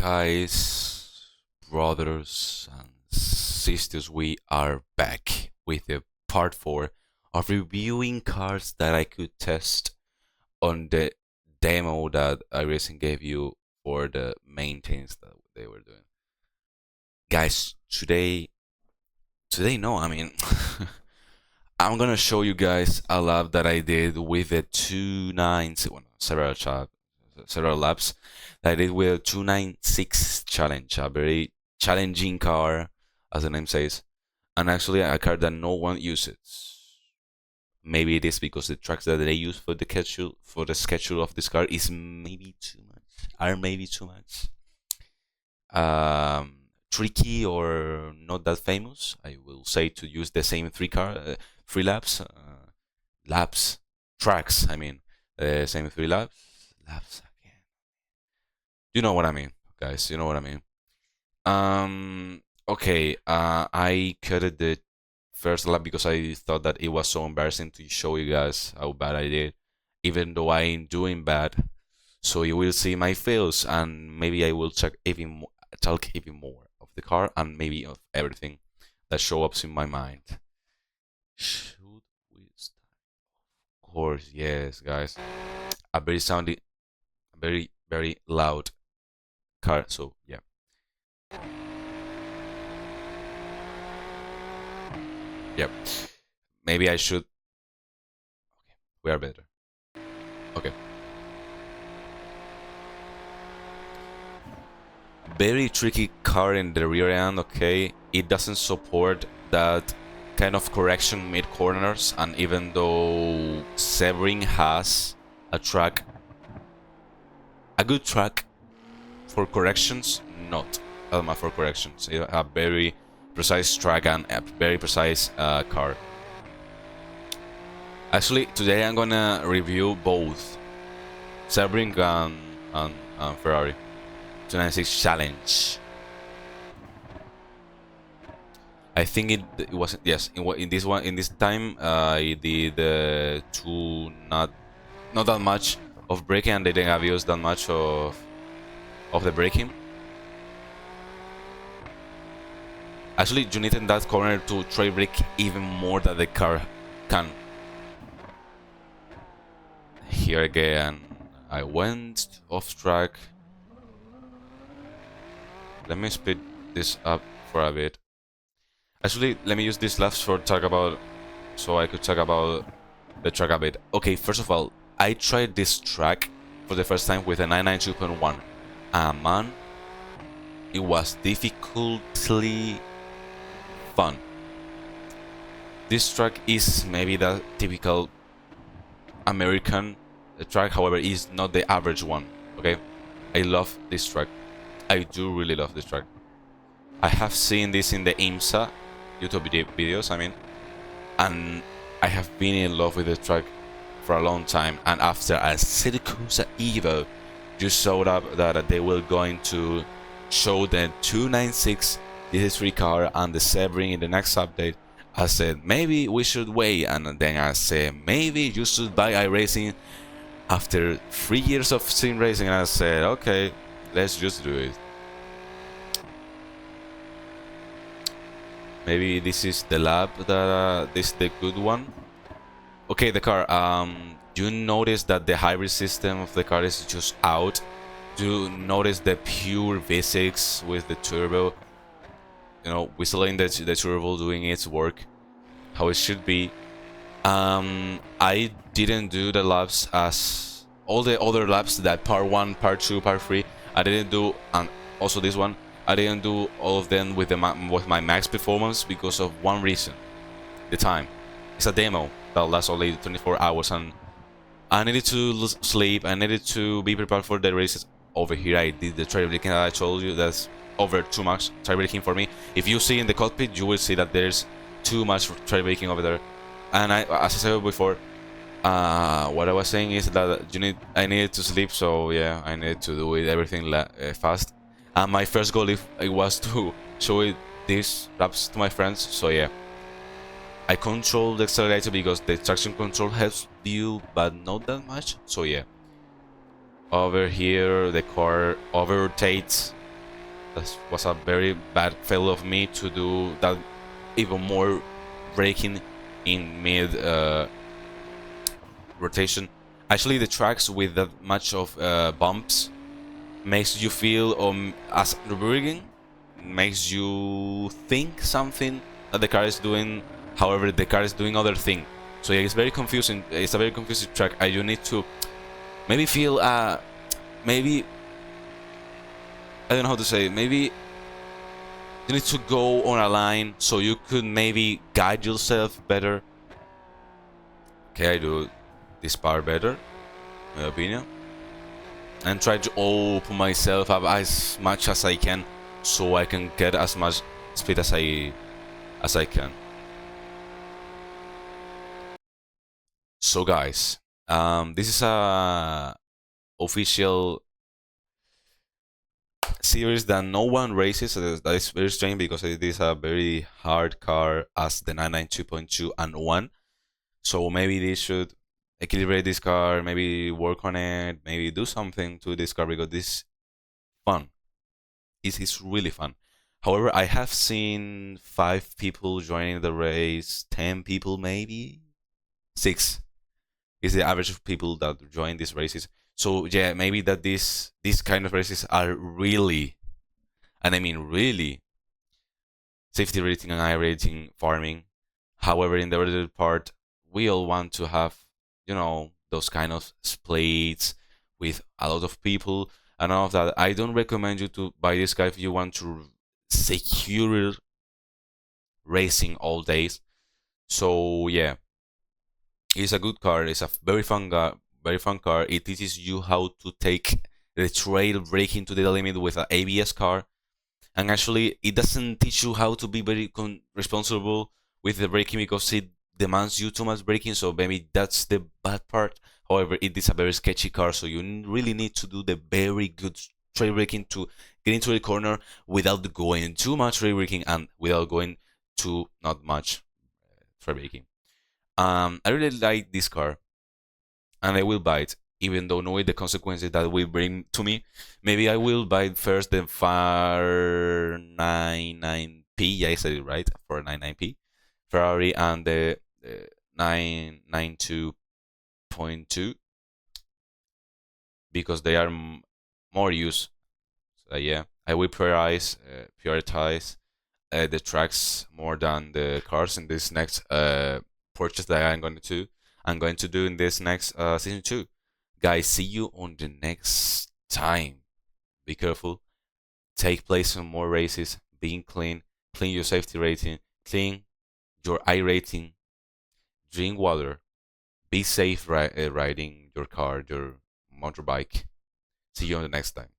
Guys, brothers and sisters, we are back with the part 4 of reviewing cars that I could test on the demo that I recently gave you for the main things that they were doing. Guys, today no, I mean I'm gonna show you guys a lap that I did with the 296, well, several laps that I did with a 296 challenge, a very challenging car, as the name says, and actually a car that no one uses. Maybe it is because the tracks that they use for the schedule of this car is maybe too much, are maybe too much. Tricky or not that famous. I will say to use the same three tracks. I mean, the same three laps again. You know what I mean, guys. You know what I mean. Okay. I cut the first lap because I thought that it was so embarrassing to show you guys how bad I did, even though I ain't doing bad. So you will see my fails, and maybe I will talk even more of the car and maybe of everything that show up in my mind. Should we start? Of course, yes, guys. A very loud car. So yeah. Yep. Maybe I should. Okay, we are better. Okay. Very tricky car in the rear end, okay? It doesn't support that kind of correction mid-corners, and even though Sebring has a good track for corrections, not Elma for corrections. A very precise track and a very precise car. Actually, today I'm gonna review both Sebring and Ferrari 296 challenge. I think it was, yes, in this time I did not that much of braking, and they didn't have used that much of the braking. Actually, you need in that corner to try brake even more than the car can. Here again, I went off track. Let me speed this up for a bit. Actually, let me use these laps so I could talk about the track a bit. Okay, first of all, I tried this track for the first time with a 992.1. Man, it was difficultly fun. This track is maybe the typical American track, however, is not the average one. Okay, I love this track. I do really love this track. I have seen this in the IMSA YouTube videos, I mean, and I have been in love with the track for a long time. And after a Syracuse Evo just showed up that they were going to show the 296 DS3 car and the Sebring in the next update, I said maybe we should wait, and then I said maybe you should buy iRacing after 3 years of sim racing, and I said okay, let's just do it. Maybe this is the lap that this is the good one. Okay, the car. You notice that the hybrid system of the car is just out. You notice the pure V6 with the turbo. You know, whistling the turbo doing its work, how it should be. I didn't do the laps as all the other laps, that part 1, part 2, part 3. I didn't do, and also this one. I didn't do all of them with my max performance because of one reason: the time. It's a demo that lasts only 24 hours, and I needed to sleep. I needed to be prepared for the races. Over here, I did the tire braking that I told you. That's over too much tire braking for me. If you see in the cockpit, you will see that there's too much tire braking over there. And as I said before, what I was saying is that I needed to sleep, so yeah, I needed to do everything fast. And my first goal it was to show these laps to my friends, so yeah. I control the accelerator because the traction control helps you, but not that much, so yeah. Over here, the car overtakes That was a very bad fail of me to do that, even more braking in mid rotation. Actually, the tracks with that much of bumps makes you feel as braking, makes you think something that the car is doing. However, the car is doing other thing. So yeah, it's very confusing. It's a very confusing track. You need to maybe feel maybe I don't know how to say it. Maybe you need to go on a line so you could maybe guide yourself better. Okay, I do this part better, in my opinion, and try to open myself up as much as I can so I can get as much speed as I can. So guys, this is a official series that no one races. That is very strange because it is a very hard car as the 992.2 and 1. So maybe they should equilibrate this car, maybe work on it, maybe do something to this car because this is fun. It's really fun. However, I have seen 5 people joining the race, 10 people maybe, 6 is the average of people that join these races. So yeah, maybe that these kind of races are really, and I mean really, safety rating and I rating farming. However, in the other part, we all want to have, those kind of splits with a lot of people and all of that. I don't recommend you to buy this car if you want to secure racing all days. So yeah, it's a good car. It's a very fun car. Very fun car. It teaches you how to take the trail braking to the limit with an ABS car, and actually, it doesn't teach you how to be very responsible with the braking because it demands you too much braking. So maybe that's the bad part. However, it is a very sketchy car, so you really need to do the very good trail braking to get into the corner without going too much trail braking and without going too not much trail braking. I really like this car, and I will buy it, even though knowing the consequences that will bring to me. Maybe I will buy first the FAR 99P, yeah, I said it right, for 99P, Ferrari, and the 992.2, because they are more used. So yeah, I will prioritize the tracks more than the cars in this next purchase that I'm going to do in this next season 2. Guys, see you on the next time. Be careful. Take place on more races. Being clean. Clean your safety rating. Clean your I rating. Drink water. Be safe riding your car, your motorbike. See you on the next time.